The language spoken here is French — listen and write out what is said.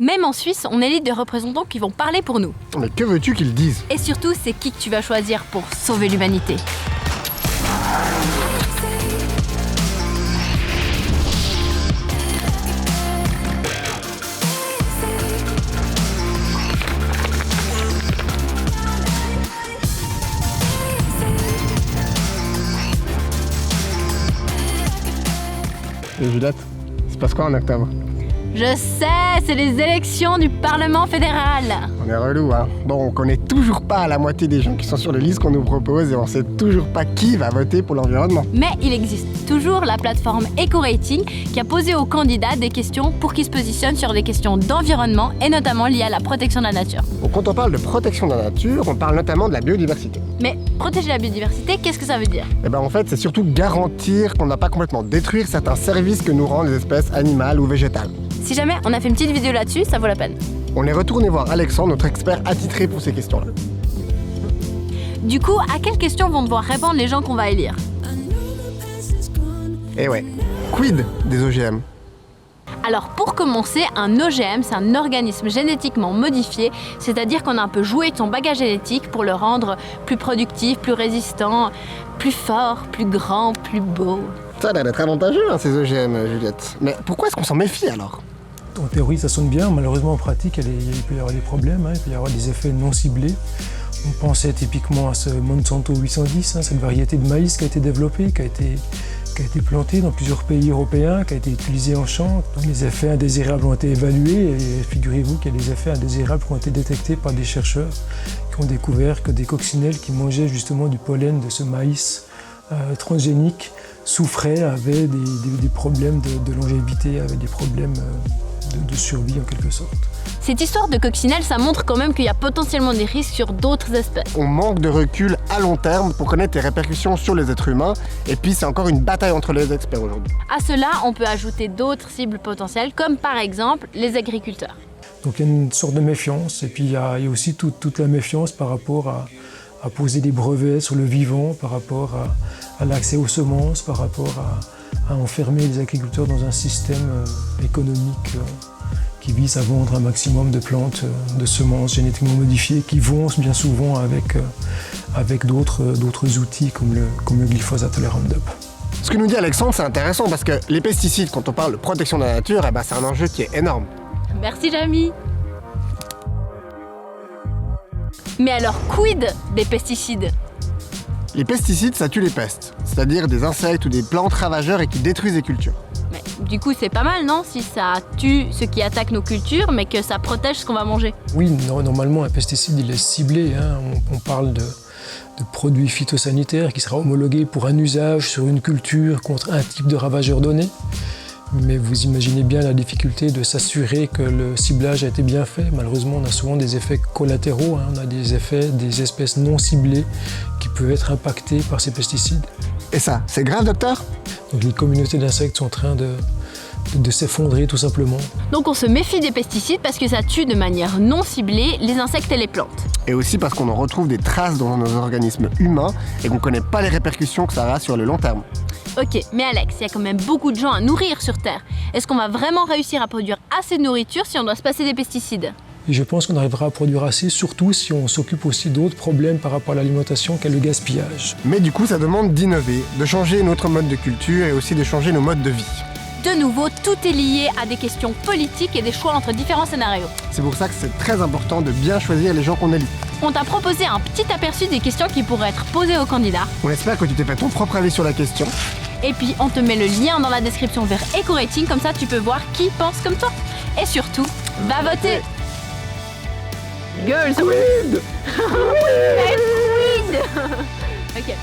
Même en Suisse, on élit des représentants qui vont parler pour nous. Mais que veux-tu qu'ils disent? Et surtout, c'est qui que tu vas choisir pour sauver l'humanité. Et Juliette, il se passe quoi en octobre? Je sais, c'est les élections du Parlement fédéral. On est relou, hein. Bon, on connaît toujours pas la moitié des gens qui sont sur les listes qu'on nous propose et on sait toujours pas qui va voter pour l'environnement. Mais il existe toujours la plateforme EcoRating qui a posé aux candidats des questions pour qu'ils se positionnent sur des questions d'environnement et notamment liées à la protection de la nature. Donc, quand on parle de protection de la nature, on parle notamment de la biodiversité. Mais protéger la biodiversité, qu'est-ce que ça veut dire? Et ben en fait, c'est surtout garantir qu'on ne va pas complètement détruire certains services que nous rendent les espèces animales ou végétales. Si jamais on a fait une petite vidéo là-dessus, ça vaut la peine. On est retourné voir Alexandre, notre expert attitré pour ces questions-là. Du coup, à quelles questions vont devoir répondre les gens qu'on va élire? Et ouais, quid des OGM? Alors pour commencer, un OGM, c'est un organisme génétiquement modifié, c'est-à-dire qu'on a un peu joué de son bagage génétique pour le rendre plus productif, plus résistant, plus fort, plus grand, plus beau. Ça a l'air d'être avantageux, hein, ces OGM, Juliette. Mais pourquoi est-ce qu'on s'en méfie alors? En théorie, ça sonne bien. Malheureusement, en pratique, il peut y avoir des problèmes. Il peut y avoir des effets non ciblés. On pensait typiquement à ce Monsanto 810, cette variété de maïs qui a été développée, qui a été plantée dans plusieurs pays européens, qui a été utilisée en champ. Donc, les effets indésirables ont été évalués et figurez-vous qu'il y a des effets indésirables qui ont été détectés par des chercheurs qui ont découvert que des coccinelles qui mangeaient justement du pollen de ce maïs transgénique souffraient, avaient des problèmes de longévité, avaient des problèmes de survie en quelque sorte. Cette histoire de coccinelle, ça montre quand même qu'il y a potentiellement des risques sur d'autres espèces. On manque de recul à long terme pour connaître les répercussions sur les êtres humains, et puis c'est encore une bataille entre les experts aujourd'hui. À cela, on peut ajouter d'autres cibles potentielles, comme par exemple les agriculteurs. Donc il y a une sorte de méfiance, et puis il y a aussi toute la méfiance par rapport à poser des brevets sur le vivant, par rapport à l'accès aux semences, par rapport à enfermer les agriculteurs dans un système économique qui vise à vendre un maximum de plantes, de semences génétiquement modifiées qui vont bien souvent avec d'autres outils comme le glyphosate et le Roundup. Ce que nous dit Alexandre, c'est intéressant parce que les pesticides, quand on parle de protection de la nature, c'est un enjeu qui est énorme. Merci Jamy. Mais alors, quid des pesticides? Les pesticides, ça tue les pestes, c'est-à-dire des insectes ou des plantes ravageurs et qui détruisent les cultures. Mais du coup, c'est pas mal, non? Si ça tue ce qui attaque nos cultures, mais que ça protège ce qu'on va manger. Oui, normalement, un pesticide, il est ciblé. On parle de produit phytosanitaire qui sera homologué pour un usage sur une culture contre un type de ravageur donné. Mais vous imaginez bien la difficulté de s'assurer que le ciblage a été bien fait. Malheureusement, on a souvent des effets collatéraux. On a des effets des espèces non ciblées qui peuvent être impactées par ces pesticides. Et ça, c'est grave, docteur? Donc les communautés d'insectes sont en train de s'effondrer tout simplement. Donc on se méfie des pesticides parce que ça tue de manière non ciblée les insectes et les plantes. Et aussi parce qu'on en retrouve des traces dans nos organismes humains et qu'on ne connaît pas les répercussions que ça aura sur le long terme. Ok, mais Alex, il y a quand même beaucoup de gens à nourrir sur Terre. Est-ce qu'on va vraiment réussir à produire assez de nourriture si on doit se passer des pesticides? Et je pense qu'on arrivera à produire assez, surtout si on s'occupe aussi d'autres problèmes par rapport à l'alimentation qu'est le gaspillage. Mais du coup, ça demande d'innover, de changer notre mode de culture et aussi de changer nos modes de vie. De nouveau, tout est lié à des questions politiques et des choix entre différents scénarios. C'est pour ça que c'est très important de bien choisir les gens qu'on élit. On t'a proposé un petit aperçu des questions qui pourraient être posées aux candidats. On espère que tu t'es fait ton propre avis sur la question. Et puis, on te met le lien dans la description vers EcoRating, comme ça tu peux voir qui pense comme toi. Et surtout, va voter! Girls! Quid! Quid! Ok.